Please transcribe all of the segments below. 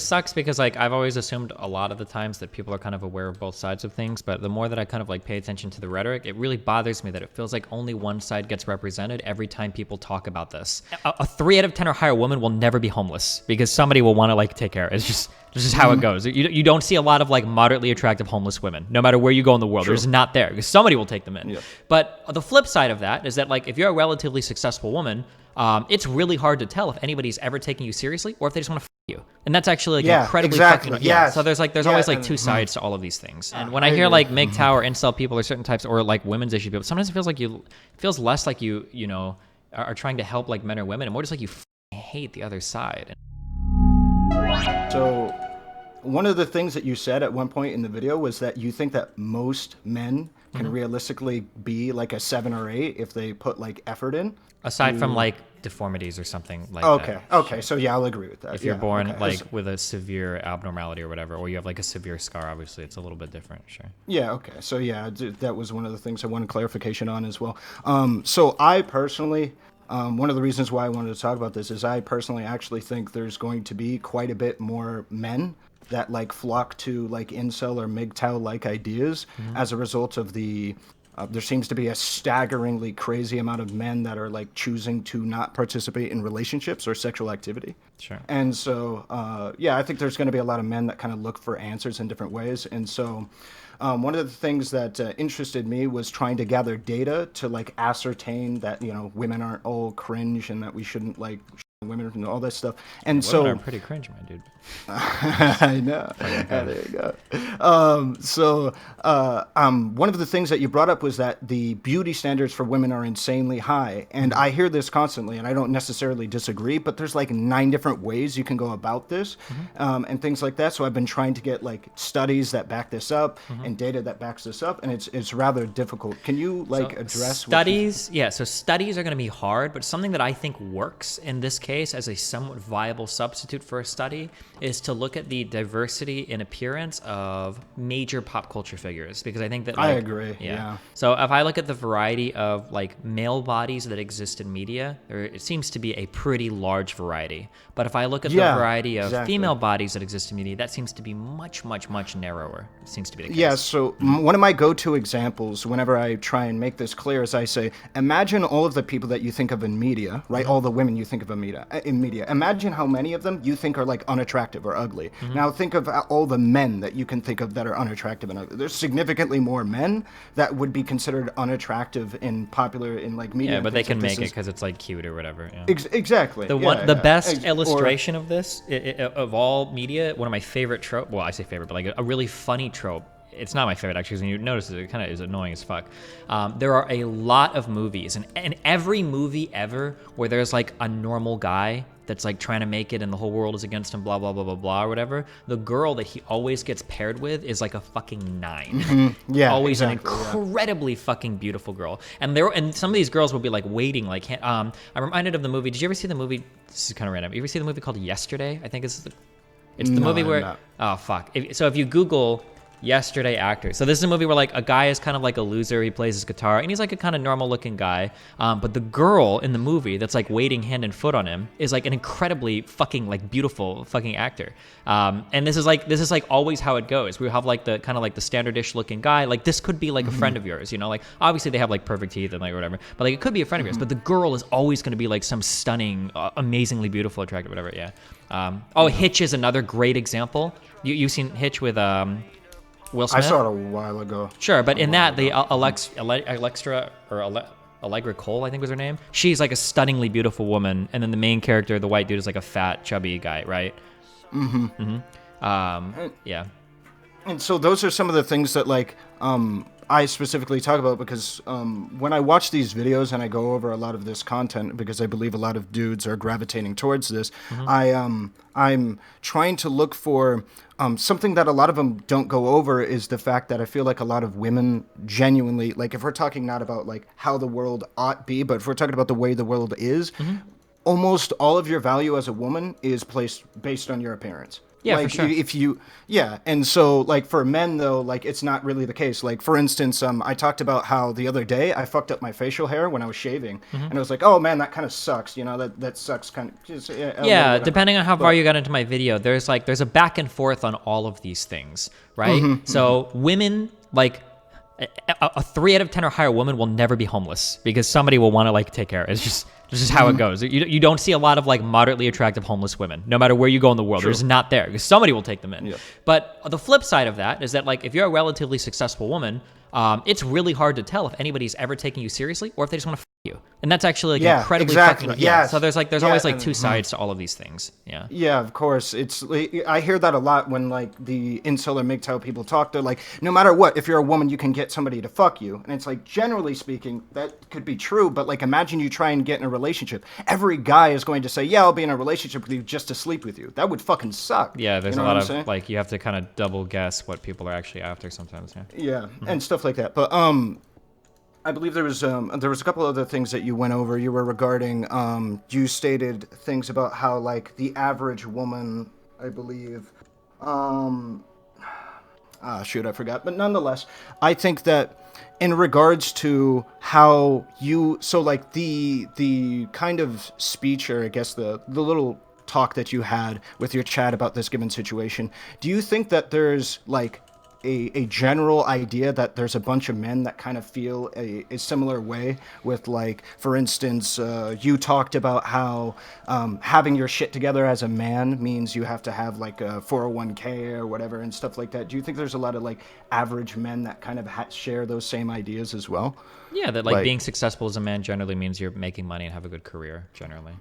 sucks because like I've always assumed a lot of the times that people are kind of aware of both sides of things, but the more that I kind of like pay attention to the rhetoric, it really bothers me that it feels like only one side gets represented every time people talk about this. A 3 out of 10 or higher woman will never be homeless because somebody will want to like take care. It's just how it goes. You don't see a lot of like moderately attractive homeless women, no matter where you go in the world. They're just not there because somebody will take them in. Yeah. But the flip side of that is that like if you're a relatively successful woman, it's really hard to tell if anybody's ever taking you seriously or if they just want to you. And that's actually like incredibly fucking So there's always like two sides to all of these things. And when I hear like MGTOW or incel people or certain types or like women's issue people, sometimes it feels less like you know are trying to help like men or women and more just like you hate the other side. So one of the things that you said at one point in the video was that you think that most men can realistically be like a 7 or 8 if they put like effort in. Aside from like deformities or something like that. Okay. So yeah, I'll agree with that. If you're born like with a severe abnormality or whatever, or you have like a severe scar, obviously it's a little bit different. Sure. Yeah. Okay. So yeah, that was one of the things I wanted clarification on as well. So I personally, one of the reasons why I wanted to talk about this is I personally actually think there's going to be quite a bit more men that like flock to like incel or MGTOW like ideas as a result of the there seems to be a staggeringly crazy amount of men that are like choosing to not participate in relationships or sexual activity. Sure. And so, I think there's going to be a lot of men that kind of look for answers in different ways. And so one of the things that interested me was trying to gather data to like ascertain that, you know, women aren't all cringe and that we shouldn't like women and all that stuff. And women are pretty cringe, my dude. I know. There you go. One of the things that you brought up was that the beauty standards for women are insanely high. And I hear this constantly, and I don't necessarily disagree, but there's like 9 different ways you can go about this and things like that. So I've been trying to get like studies that back this up and data that backs this up, and it's rather difficult. Can you like address studies? So studies are going to be hard, but something that I think works in this case as a somewhat viable substitute for a study is to look at the diversity in appearance of major pop culture figures, because I think that I agree. Yeah. So if I look at the variety of like male bodies that exist in media, it seems to be a pretty large variety. But if I look at the variety of female bodies that exist in media, that seems to be much, much, much narrower. It seems to be the case. Yeah. So one of my go-to examples whenever I try and make this clear is I say, imagine all of the people that you think of in media, right? All the women you think of in media. Imagine how many of them you think are like unattractive or ugly. Now think of all the men that you can think of that are unattractive and ugly. There's significantly more men that would be considered unattractive in like media. Yeah, but they can make it because it's like cute or whatever. Yeah. Exactly. The best illustration of this of all media, one of my favorite trope. Well, I say favorite, but like a really funny trope. It's not my favorite, actually, because when you notice it kind of is annoying as fuck. There are a lot of movies, and every movie ever where there's like a normal guy that's like trying to make it and the whole world is against him, blah, blah, blah, blah, blah, or whatever, the girl that he always gets paired with is like a fucking 9. Yeah, always an incredibly fucking beautiful girl. And some of these girls will be like waiting, like, I'm reminded of the movie. Did you ever see the movie? This is kind of random. You ever see the movie called Yesterday? I think it's the movie where, oh, fuck. So if you Google Yesterday actor. So this is a movie where like a guy is kind of like a loser. He plays his guitar and he's like a kind of normal looking guy. But the girl in the movie that's like waiting hand and foot on him is like an incredibly fucking like beautiful fucking actor. And this is like always how it goes. We have like the kind of like the standardish looking guy. Like this could be like a friend of yours, you know, like obviously they have like perfect teeth and like whatever, but like it could be a friend of yours, but the girl is always going to be like some stunning, amazingly beautiful, attractive, whatever. Yeah. Hitch is another great example. You've seen Hitch with, Will Smith? I saw it a while ago. Sure, but in that, the Allegra Cole, I think was her name. She's like a stunningly beautiful woman, and then the main character, the white dude, is like a fat, chubby guy, right? Yeah. And so those are some of the things that like I specifically talk about because when I watch these videos and I go over a lot of this content, because I believe a lot of dudes are gravitating towards this, I'm trying to look for something that a lot of them don't go over is the fact that I feel like a lot of women genuinely, like if we're talking not about like how the world ought be, but if we're talking about the way the world is, almost all of your value as a woman is based on your appearance. Yeah, like for sure. if you and so like for men though, like it's not really the case. Like for instance, I talked about how the other day I fucked up my facial hair when I was shaving, and I was like, oh man, that kind of sucks, you know, that sucks kind of just Yeah, depending on how far but you got into my video, there's a back and forth on all of these things, right? So women, like a 3 out of 10 or higher woman will never be homeless because somebody will want to like take care. It's just how it goes. You don't see a lot of like moderately attractive homeless women, no matter where you go in the world. They're just not there because somebody will take them in. Yeah. But the flip side of that is that like if you're a relatively successful woman, it's really hard to tell if anybody's ever taking you seriously or if they just want to you. And that's actually like incredibly fucking So there's always like two sides to all of these things. Yeah. Yeah, of course. I hear that a lot when like the incel or MGTOW people talk. They're like, no matter what, if you're a woman, you can get somebody to fuck you. And it's like, generally speaking, that could be true. But like, imagine you try and get in a relationship. Every guy is going to say, yeah, I'll be in a relationship with you just to sleep with you. That would fucking suck. Yeah, there's you know a lot of like, you have to kind of double guess what people are actually after sometimes. Yeah, and stuff like that. But I believe there was a couple other things that you went over. You were regarding you stated things about how like the average woman, I believe, shoot, I forgot. But nonetheless, I think that in regards to how so like the kind of speech, or I guess the little talk that you had with your chat about this given situation, do you think that there's like a general idea that there's a bunch of men that kind of feel a similar way with, like, for instance, you talked about how having your shit together as a man means you have to have like a 401k or whatever and stuff like that. Do you think there's a lot of like average men that kind of share those same ideas as well? Yeah, that like being successful as a man generally means you're making money and have a good career generally.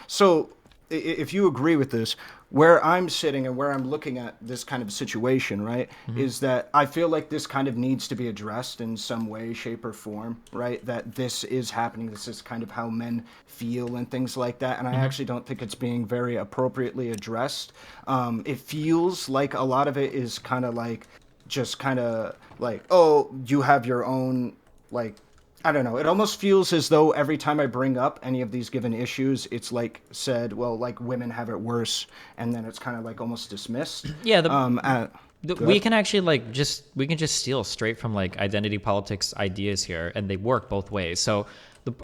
So if you agree with this, where I'm sitting and where I'm looking at this kind of situation, right, is that I feel like this kind of needs to be addressed in some way, shape, or form, right? That this is happening. This is kind of how men feel and things like that. And I actually don't think it's being very appropriately addressed. It feels like a lot of it is kind of like, just kind of like, oh, you have your own, like, I don't know. It almost feels as though every time I bring up any of these given issues, it's like said, well, like women have it worse, and then it's kind of like almost dismissed. Yeah. We can actually we can just steal straight from like identity politics ideas here, and they work both ways. So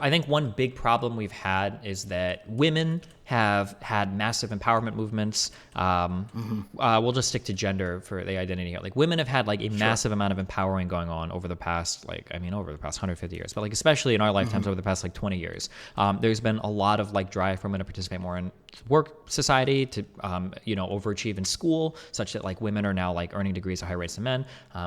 I think one big problem we've had is that women have had massive empowerment movements. We'll just stick to gender for the identity here. Like women have had like a massive amount of empowering going on over the past, over the past 150 years, but like especially in our lifetimes over the past like 20 years. There's been a lot of like drive for women to participate more in work society, to overachieve in school, such that like women are now like earning degrees at higher rates than men,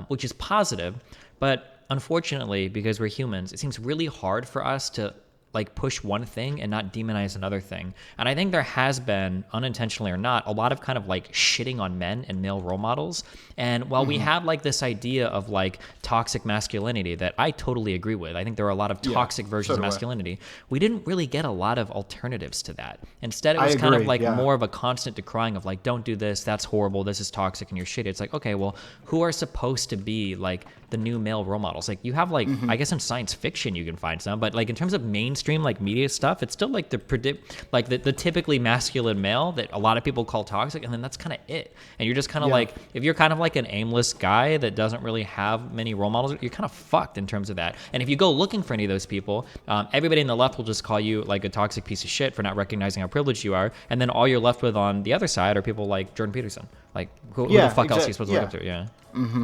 which is positive. But unfortunately, because we're humans, it seems really hard for us to like push one thing and not demonize another thing. And I think there has been, unintentionally or not, a lot of kind of like shitting on men and male role models. And while we have like this idea of like toxic masculinity that I totally agree with, I think there are a lot of toxic versions of masculinity. We didn't really get a lot of alternatives to that. Instead, it was kind of like more of a constant decrying of like, don't do this, that's horrible, this is toxic and you're shitty. It's like, okay, well, who are supposed to be like the new male role models? Like you have like, I guess in science fiction you can find some, but like in terms of mainstream like media stuff, it's still like the typically masculine male that a lot of people call toxic, and then that's kind of it. And you're just kind of like, if you're kind of like an aimless guy that doesn't really have many role models, you're kind of fucked in terms of that. And if you go looking for any of those people, everybody in the left will just call you like a toxic piece of shit for not recognizing how privileged you are, and then all you're left with on the other side are people like Jordan Peterson. Like who the fuck else are you supposed to look up to? Yeah.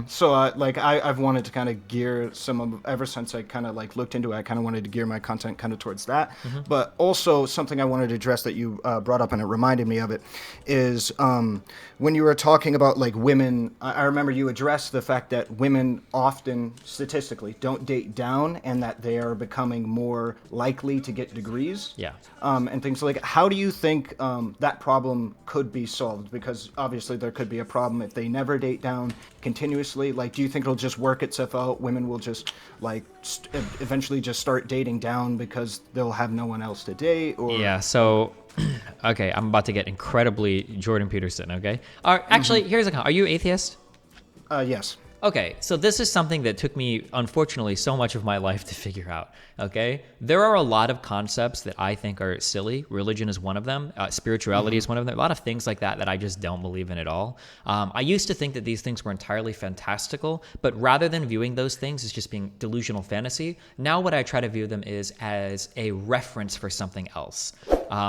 So I've wanted to kind of gear ever since I kind of like looked into it, I kind of wanted to gear my content kind of towards that. But also something I wanted to address that you brought up, and it reminded me of it, is when you were talking about like women, I remember you addressed the fact that women often statistically don't date down, and that they are becoming more likely to get degrees. Yeah. And things like, how do you think that problem could be solved? Because obviously there could be a problem if they never date down continuously. Like, do you think it'll just work itself out? Women will just like eventually just start dating down because they'll have no one else to date? Or yeah. So, okay, I'm about to get incredibly Jordan Peterson. Okay. Actually, here's a. Are you atheist? Yes. Okay, so this is something that took me, unfortunately, so much of my life to figure out, okay? There are a lot of concepts that I think are silly. Religion is one of them. Spirituality is one of them. A lot of things like that that I just don't believe in at all. I used to think that these things were entirely fantastical, but rather than viewing those things as just being delusional fantasy, now what I try to view them is as a reference for something else.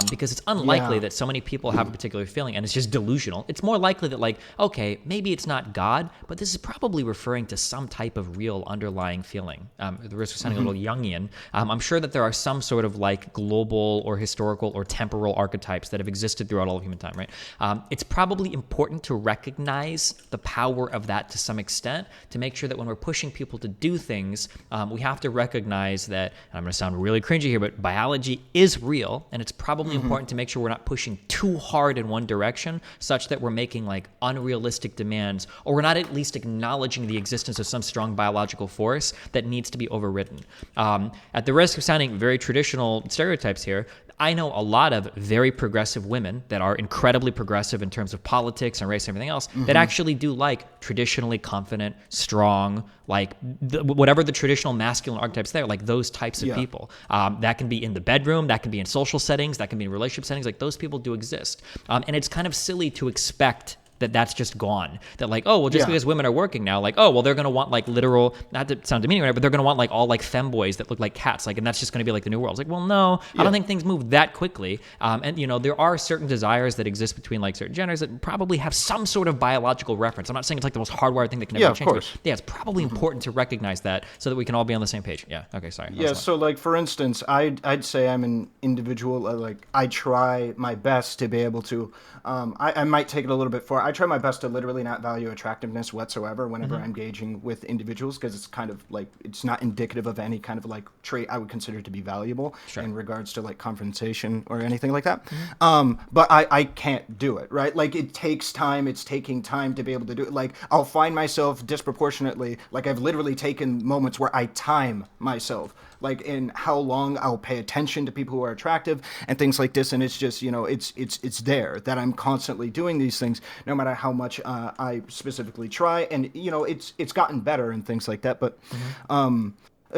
Because it's unlikely that so many people have a particular feeling and it's just delusional. It's more likely that, like, okay, maybe it's not God, but this is probably referring to some type of real underlying feeling. At the risk of sounding a little Jungian, I'm sure that there are some sort of like global or historical or temporal archetypes that have existed throughout all of human time, right? It's probably important to recognize the power of that to some extent to make sure that when we're pushing people to do things, we have to recognize that, and I'm going to sound really cringy here, but biology is real, and it's probably important to make sure we're not pushing too hard in one direction such that we're making like unrealistic demands, or we're not at least acknowledging the existence of some strong biological force that needs to be overridden. At the risk of sounding very traditional stereotypes here, I know a lot of very progressive women that are incredibly progressive in terms of politics and race and everything else that actually do like traditionally confident, strong, like whatever the traditional masculine archetypes there, like those types of people. That can be in the bedroom, that can be in social settings, that can be in relationship settings, like those people do exist. And it's kind of silly to expect that that's just gone. That like, oh, well, just because women are working now, like, oh, well, they're going to want like literal, not to sound demeaning, right, but they're going to want like all like femboys that look like cats, like, and that's just going to be like the new world. It's like, well, no, I don't think things move that quickly. And you know, there are certain desires that exist between like certain genders that probably have some sort of biological reference. I'm not saying it's like the most hardwired thing that can never be changed. But yeah, it's probably important to recognize that so that we can all be on the same page. Yeah. Okay. Sorry. Yeah. So like, for instance, I'd say I'm an individual. Like I try my best to be able to. I might take it a little bit far. I try my best to literally not value attractiveness whatsoever whenever I'm engaging with individuals, because it's kind of like it's not indicative of any kind of like trait I would consider to be valuable in regards to like confrontation or anything like that. But I can't do it, right? Like it takes time. It's taking time to be able to do it. Like I'll find myself disproportionately, like I've literally taken moments where I time myself, like in how long I'll pay attention to people who are attractive and things like this. And it's just, you know, it's there that I'm constantly doing these things, no matter how much I specifically try. And, you know, it's gotten better and things like that. But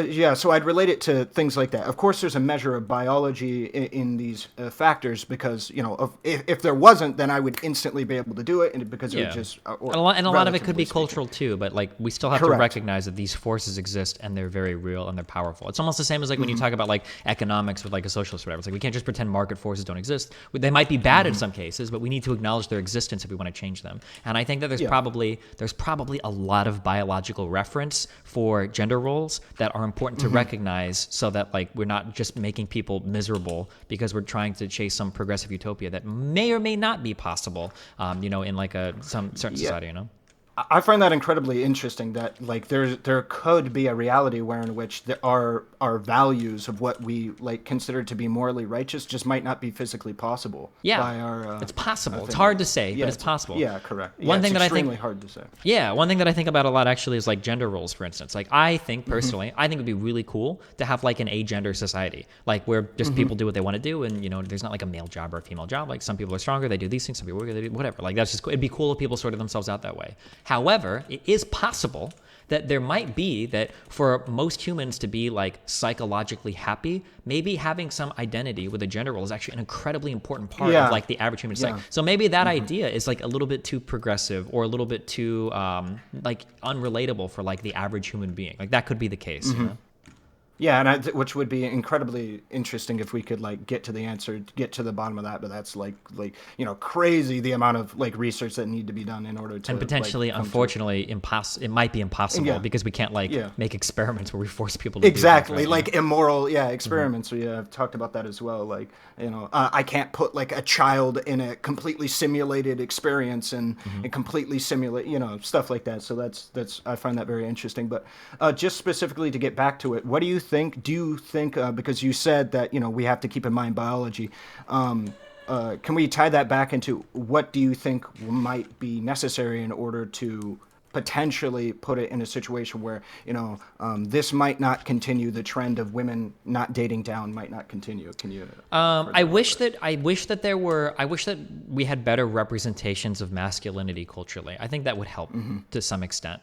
yeah, so I'd relate it to things like that. Of course, there's a measure of biology in these factors because, you know, if there wasn't, then I would instantly be able to do it, and because it would just... and a lot of it could be cultural too, but like we still have to recognize that these forces exist and they're very real and they're powerful. It's almost the same as like when you talk about like economics with like a socialist or whatever. It's like we can't just pretend market forces don't exist. They might be bad in some cases, but we need to acknowledge their existence if we want to change them. And I think that there's probably a lot of biological reference for gender roles that are important to recognize, so that like we're not just making people miserable because we're trying to chase some progressive utopia that may or may not be possible, you know, in like some certain society, you know. I find that incredibly interesting that like there could be a reality where in which our values of what we like consider to be morally righteous just might not be physically possible. Yeah, by our, it's possible. It's hard to say, but it's possible. Yeah, correct. One thing that I think extremely hard to say. Yeah, one thing that I think about a lot actually is like gender roles, for instance. Like I think personally, I think it'd be really cool to have like an agender society, like where just people do what they want to do, and you know, there's not like a male job or a female job. Like some people are stronger, they do these things. Some people they do whatever. Like that's just cool. It'd be cool if people sorted themselves out that way. However, it is possible that there might be that for most humans to be like psychologically happy, maybe having some identity with a gender role is actually an incredibly important part of like the average human society. So maybe that idea is like a little bit too progressive or a little bit too like unrelatable for like the average human being. Like that could be the case. You know? Yeah, and which would be incredibly interesting if we could like get to the answer, get to the bottom of that. But that's like you know, crazy the amount of like research that need to be done in order to, and potentially, like, unfortunately, it might be impossible because we can't like make experiments where we force people to do things, right? Like immoral experiments. We have talked about that as well. Like, you know, I can't put like a child in a completely simulated experience and completely simulate, you know, stuff like that. So that's I find that very interesting. But just specifically to get back to it, what do you think? Do you think, because you said that, you know, we have to keep in mind biology, can we tie that back into what do you think might be necessary in order to potentially put it in a situation where, this might not continue. The trend of women not dating down might not continue. Can you? I wish that we had better representations of masculinity culturally. I think that would help to some extent.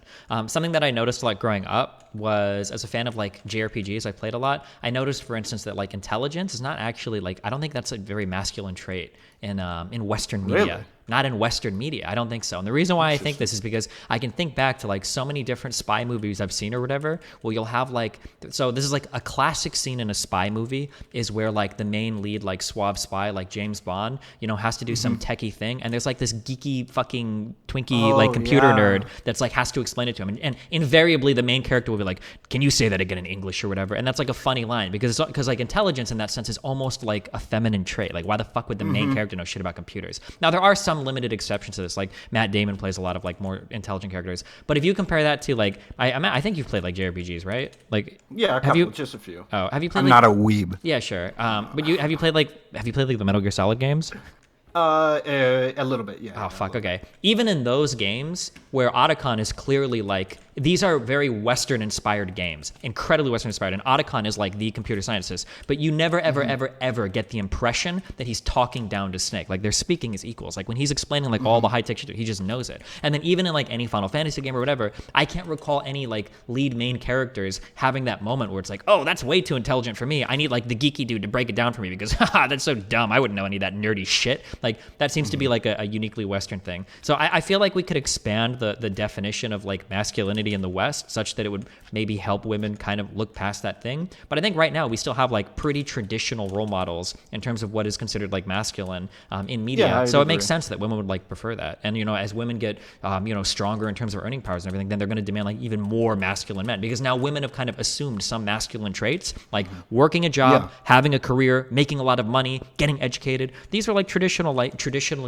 Something that I noticed like growing up was, as a fan of like JRPGs, I played a lot. I noticed, for instance, that like intelligence is not actually like, I don't think that's a very masculine trait in Western media. Really? Not in Western media. I don't think so. And the reason why I think this is because I can think back to like so many different spy movies I've seen or whatever, where you'll have like, so this is like a classic scene in a spy movie is where like the main lead, like suave spy, like James Bond, has to do some techie thing. And there's like this geeky fucking Twinkie, like computer nerd that's like has to explain it to him. And invariably the main character will be like, can you say that again in English or whatever? And that's like a funny line because like intelligence in that sense is almost like a feminine trait. Like why the fuck would the main character know shit about computers? Now there are some limited exceptions to this, like Matt Damon plays a lot of like more intelligent characters, but if you compare that to like I think you've played like JRPGs, right? Like just a few. Oh, have you played? I'm not a weeb. Yeah, sure. But have you played like the Metal Gear Solid games? A little bit, yeah. Oh, fuck, okay. Even in those games where Otacon is clearly like, these are very Western-inspired games, incredibly Western-inspired, and Otacon is like the computer scientist, but you never, ever, ever get the impression that he's talking down to Snake. Like, they're speaking as equals. Like, when he's explaining like all the high-tech shit, he just knows it. And then even in like any Final Fantasy game or whatever, I can't recall any like lead main characters having that moment where it's like, oh, that's way too intelligent for me. I need like the geeky dude to break it down for me because, haha, that's so dumb. I wouldn't know any of that nerdy shit. Like, that seems to be like a uniquely Western thing. So I feel like we could expand the definition of like masculinity in the West such that it would maybe help women kind of look past that thing. But I think right now we still have like pretty traditional role models in terms of what is considered like masculine in media. Yeah, so it makes sense that women would like prefer that. And, as women get, stronger in terms of earning powers and everything, then they're going to demand like even more masculine men because now women have kind of assumed some masculine traits, like working a job, having a career, making a lot of money, getting educated. These are like traditionally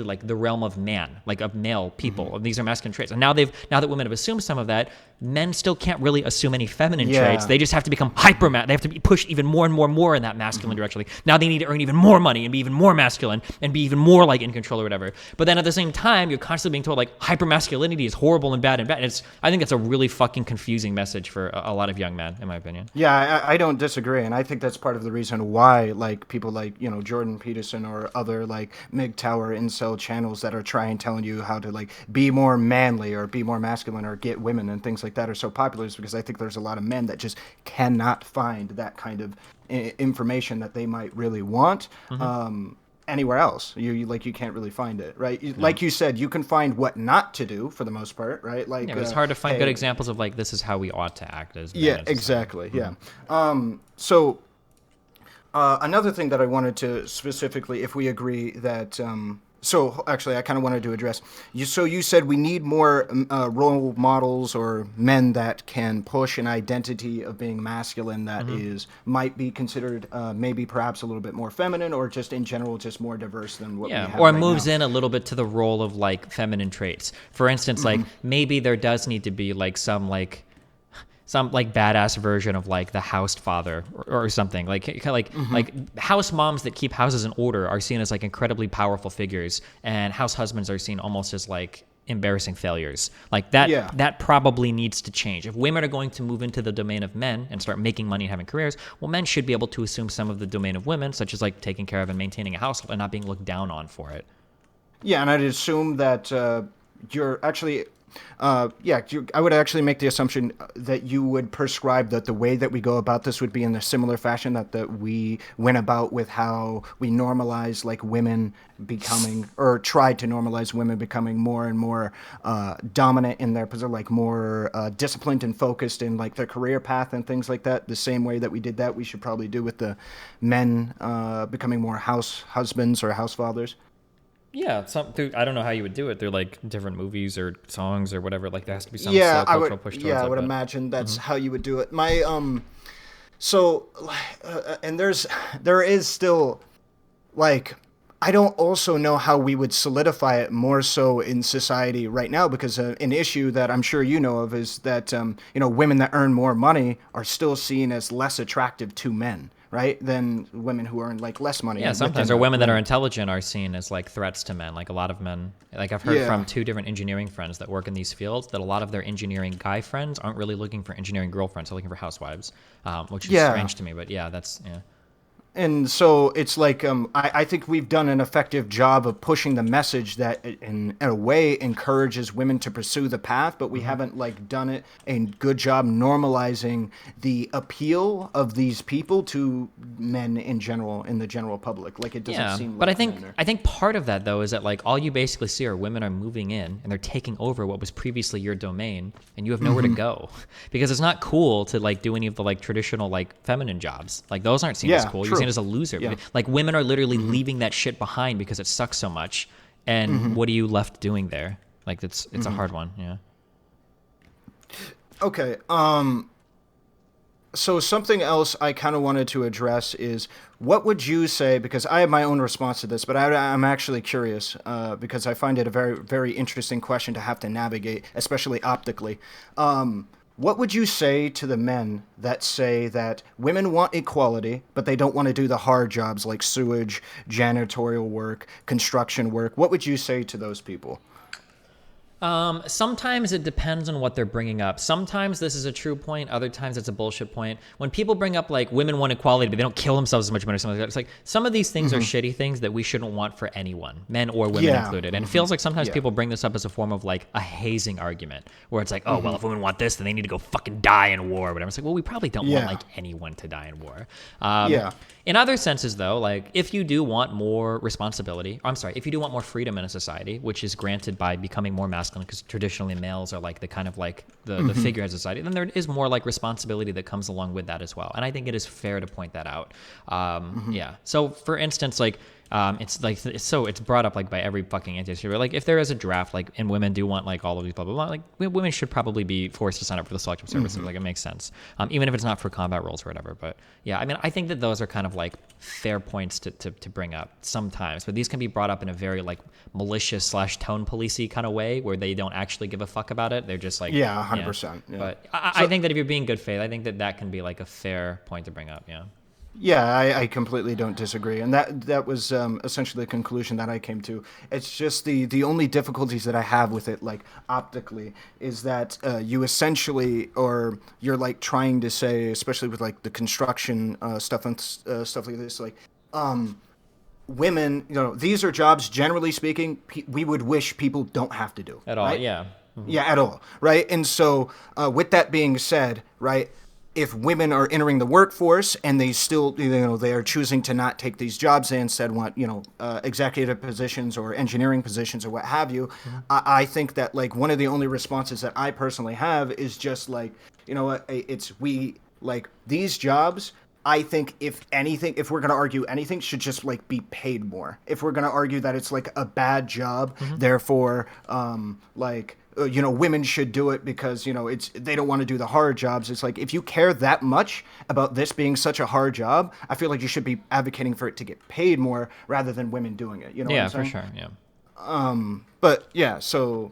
like the realm of man, like of male people. These are masculine traits. And now that women have assumed some of that, men still can't really assume any feminine traits. They just have to become they have to be pushed even more and more and more in that masculine direction. Like now they need to earn even more money and be even more masculine and be even more like in control or whatever. But then at the same time, you're constantly being told like hypermasculinity is horrible and bad and bad. I think it's a really fucking confusing message for a lot of young men, in my opinion. Yeah, I don't disagree. And I think that's part of the reason why like people like, Jordan Peterson or other like MGTOW incel channels that are telling you how to like be more manly or be more masculine or get women and things like that are so popular is because I think there's a lot of men that just cannot find that kind of information that they might really want anywhere else. You can't really find it, right? Like you said, you can find what not to do for the most part, right? Like it's hard to find good examples of like this is how we ought to act as men. Yeah, exactly. Yeah. So another thing that I wanted to specifically, if we agree that so actually, I kind of wanted to address you. So you said we need more role models or men that can push an identity of being masculine that might be considered maybe perhaps a little bit more feminine or just in general just more diverse than what we have or right moves now. In a little bit to the role of like feminine traits. For instance, like maybe there does need to be like some badass version of like the house father or something like house moms that keep houses in order are seen as like incredibly powerful figures, and house husbands are seen almost as like embarrassing failures. Like that probably needs to change. If women are going to move into the domain of men and start making money and having careers, well, men should be able to assume some of the domain of women, such as like taking care of and maintaining a household and not being looked down on for it. Yeah, and I'd assume that you're actually I would actually make the assumption that you would prescribe that the way that we go about this would be in a similar fashion that we went about with how we normalize like women becoming or tried to normalize women becoming more and more dominant in their position, like more disciplined and focused in like their career path and things like that. The same way that we did that, we should probably do with the men becoming more house husbands or house fathers. Yeah, I don't know how you would do it. They're like different movies or songs or whatever. Like there has to be some cultural push towards. Yeah, I would imagine that's how you would do it. My and there is still like I don't also know how we would solidify it more so in society right now because an issue that I'm sure you know of is that women that earn more money are still seen as less attractive to men. right, than women who earn like less money. Yeah, sometimes, or women that are intelligent are seen as like threats to men. Like a lot of men, like I've heard from 2 different engineering friends that work in these fields that a lot of their engineering guy friends aren't really looking for engineering girlfriends, they're looking for housewives, which is strange to me. But yeah, that's And so it's like I think we've done an effective job of pushing the message that in a way encourages women to pursue the path, but we haven't like done it a good job normalizing the appeal of these people to men in general, in the general public. Like it doesn't seem like but I think part of that though is that like all you basically see are women are moving in and they're taking over what was previously your domain and you have nowhere to go because it's not cool to like do any of the like traditional like feminine jobs. Like those aren't seen as cool. You're seen as a loser. Yeah. Like women are literally leaving that shit behind because it sucks so much. And what are you left doing there? Like it's a hard one. Yeah. Okay. So something else I kind of wanted to address is what would you say, because I have my own response to this, but I'm actually curious because I find it a very, very interesting question to have to navigate, especially optically. What would you say to the men that say that women want equality, but they don't want to do the hard jobs like sewage, janitorial work, construction work? What would you say to those people? Sometimes it depends on what they're bringing up. Sometimes this is a true point. Other times it's a bullshit point. When people bring up like women want equality, but they don't kill themselves as much money or something like that, it's like some of these things are shitty things that we shouldn't want for anyone, men or women included. And it feels like sometimes people bring this up as a form of like a hazing argument where it's like, oh, well, if women want this, then they need to go fucking die in war or whatever. It's like, well, we probably don't want like anyone to die in war. In other senses, though, like if you do want more responsibility, if you do want more freedom in a society, which is granted by becoming more masculine, because traditionally males are like the kind of like the figurehead of society, then there is more like responsibility that comes along with that as well. And I think it is fair to point that out. Yeah. So for instance, like it's brought up like by every fucking anti-slavery. Like if there is a draft, like and women do want like all of these blah blah blah, like women should probably be forced to sign up for the selective services. Like it makes sense, even if it's not for combat roles or whatever. But yeah, I mean, I think that those are kind of like fair points to bring up sometimes. But these can be brought up in a very like malicious / tone policey kind of way where they don't actually give a fuck about it. They're just like 100%. Yeah. But I think that if you're being good faith, I think that can be like a fair point to bring up. Yeah. Yeah, I completely don't disagree, and that was essentially the conclusion that I came to. It's just the only difficulties that I have with it, like optically, is that you essentially, or you're like trying to say, especially with like the construction stuff and stuff like this, like women, these are jobs, generally speaking, we would wish people don't have to do at all. Right? Yeah. Yeah, at all, right? And so, with that being said, right. If women are entering the workforce and they still, they are choosing to not take these jobs, they instead want, executive positions or engineering positions or what have you, I think that like one of the only responses that I personally have is just like, these jobs, I think if anything, if we're going to argue anything, should just like be paid more. If we're going to argue that it's like a bad job, therefore, women should do it because, they don't want to do the hard jobs. It's like, if you care that much about this being such a hard job, I feel like you should be advocating for it to get paid more rather than women doing it. You know what I'm saying? Yeah, for sure. Yeah. But yeah, so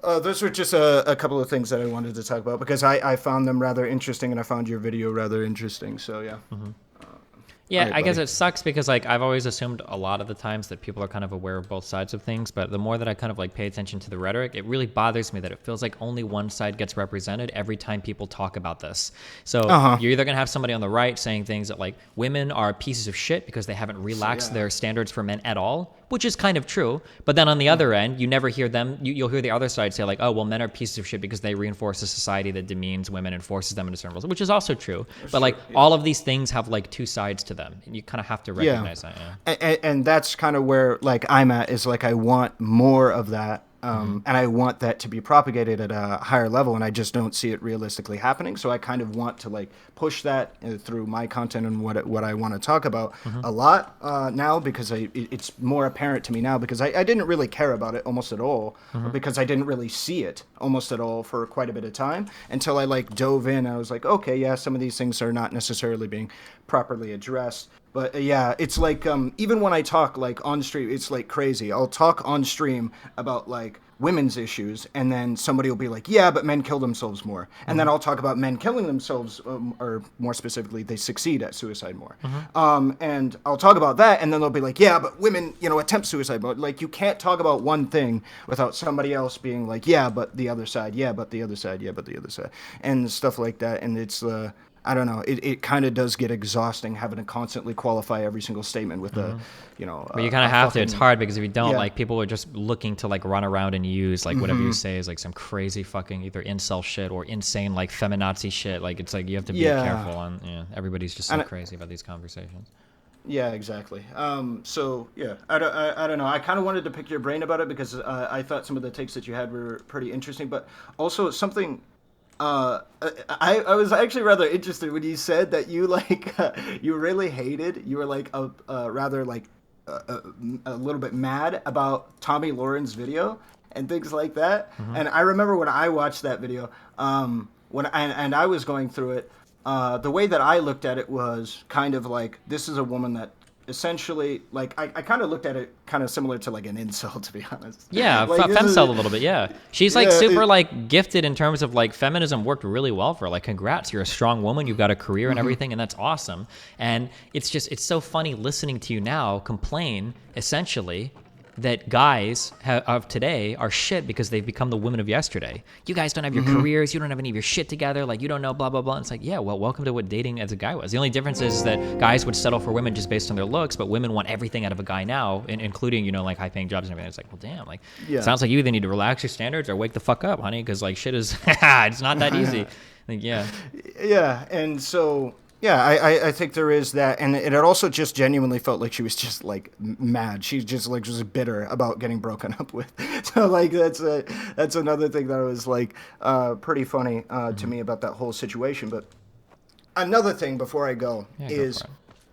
those were just a couple of things that I wanted to talk about because I found them rather interesting and I found your video rather interesting. So yeah. Yeah, I guess it sucks because like I've always assumed a lot of the times that people are kind of aware of both sides of things, but the more that I kind of like pay attention to the rhetoric, it really bothers me that it feels like only one side gets represented every time people talk about this. So you're either going to have somebody on the right saying things that like women are pieces of shit because they haven't relaxed their standards for men at all, which is kind of true. But then on the other end, you never hear them. You'll hear the other side say like, oh, well, men are pieces of shit because they reinforce a society that demeans women and forces them into certain roles, which is also true. But like all of these things have like two sides to them. And you kind of have to recognize that. Yeah. And that's kind of where like I'm at is like I want more of that. And I want that to be propagated at a higher level, and I just don't see it realistically happening. So I kind of want to like push that through my content and what I want to talk about a lot now because it's more apparent to me now because I didn't really care about it almost at all because I didn't really see it almost at all for quite a bit of time until I like dove in. I was like, okay, yeah, some of these things are not necessarily being properly addressed. But yeah, it's like even when I talk like on stream, it's like crazy. I'll talk on stream about like women's issues, and then somebody will be like, yeah, but men kill themselves more. And then I'll talk about men killing themselves, or more specifically, they succeed at suicide more. And I'll talk about that, and then they'll be like, yeah, but women, attempt suicide more. Like, you can't talk about one thing without somebody else being like, yeah, but the other side, yeah, but the other side, yeah, but the other side, and stuff like that. And it's I don't know. It kind of does get exhausting having to constantly qualify every single statement with a, But you kind of have to. It's hard because if you don't, like, people are just looking to like run around and use like whatever you say is like some crazy fucking either incel shit or insane like feminazi shit. Like, it's like you have to be careful on. Yeah, everybody's just so crazy about these conversations. Yeah, exactly. So yeah, I don't know. I kind of wanted to pick your brain about it because I thought some of the takes that you had were pretty interesting, but also something. I was actually rather interested when you said that you like you really hated. You were like rather like a little bit mad about Tomi Lahren's video and things like that. And I remember when I watched that video, when I was going through it, the way that I looked at it was kind of like, this is a woman that essentially, like, I kind of looked at it kind of similar to like an incel, to be honest. Yeah, like, femcel a little bit. Yeah, she's like super like gifted in terms of like feminism worked really well for her. Like, congrats, you're a strong woman, you've got a career and everything, and that's awesome. And it's so funny listening to you now complain essentially that guys of today are shit because they've become the women of yesterday. You guys don't have your careers, you don't have any of your shit together, like, you don't know, blah, blah, blah. And it's like, yeah, well, welcome to what dating as a guy was. The only difference is that guys would settle for women just based on their looks, but women want everything out of a guy now, including, like, high-paying jobs and everything. It's like, well, damn, like, sounds like you either need to relax your standards or wake the fuck up, honey, because, like, shit is, it's not that easy. Like, yeah. Yeah, and so... Yeah, I think there is that, and it also just genuinely felt like she was just like mad. She just like was bitter about getting broken up with. So like that's another thing that was like pretty funny to me about that whole situation. But another thing before I go is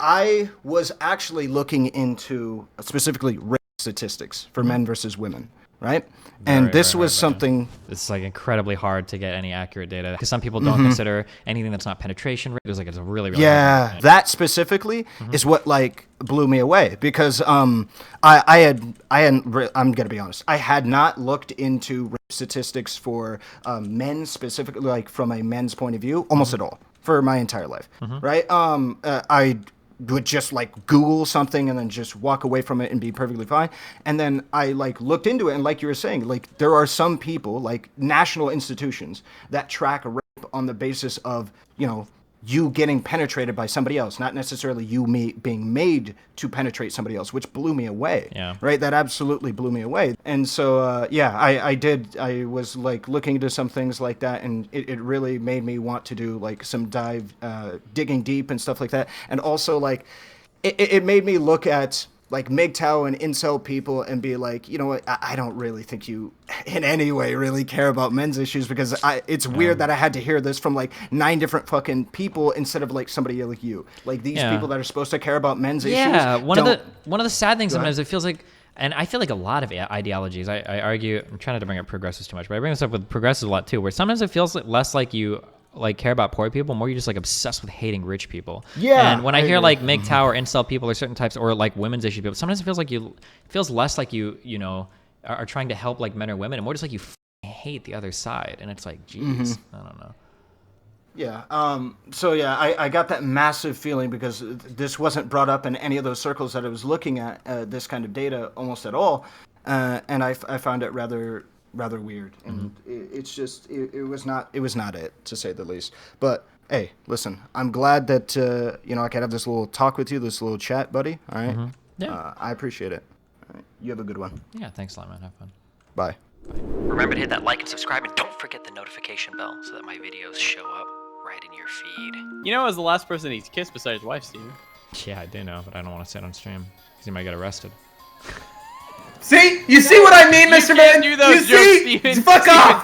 I was actually looking into specifically rape statistics for men versus women. Right? And this was something... It's like incredibly hard to get any accurate data because some people don't consider anything that's not penetration rate. It's like, it's a really, really hard thing. That specifically is what like blew me away because I'm gonna be honest, I had not looked into rape statistics for men specifically, like from a men's point of view, almost at all for my entire life. Right? I would just like Google something and then just walk away from it and be perfectly fine. And then I like looked into it, and like you were saying, like there are some people, like national institutions, that track rape on the basis of, you getting penetrated by somebody else, not necessarily you being made to penetrate somebody else, which blew me away. Yeah. Right? That absolutely blew me away. And so, I was like looking into some things like that, and it really made me want to do like some digging deep and stuff like that. And also like, it made me look at like MGTOW and incel people and be like, you know what, I don't really think you in any way really care about men's issues, because it's weird that I had to hear this from like 9 different fucking people instead of like somebody like you. Like these people that are supposed to care about men's issues. Yeah, one of the sad things sometimes it feels like, and I feel like a lot of ideologies, I argue, I'm trying not to bring up progressives too much, but I bring this up with progressives a lot too, where sometimes it feels less like you like care about poor people, more you're just like obsessed with hating rich people. Yeah. And when I hear like MGTOW or incel people or certain types, or like women's issue people, sometimes it feels less like you are trying to help like men or women, and more just like you hate the other side. And it's like, geez, I don't know. Yeah. So yeah, I got that massive feeling because this wasn't brought up in any of those circles that I was looking at, this kind of data almost at all. And I found it rather weird, and it's just it was not it, to say the least. But hey, listen, I'm glad that I could have this little talk with you, this little chat, buddy. All right. Yeah, I appreciate it. All right. You have a good one. Yeah, thanks a lot, man. Have fun. Bye. Remember to hit that like and subscribe, and don't forget the notification bell so that my videos show up right in your feed. You know, I was the last person he's kissed besides his wife, Steve. Yeah, I do know, but I don't want to say it on stream because he might get arrested. See? You see what I mean, Mr. Man? You see? Fuck off!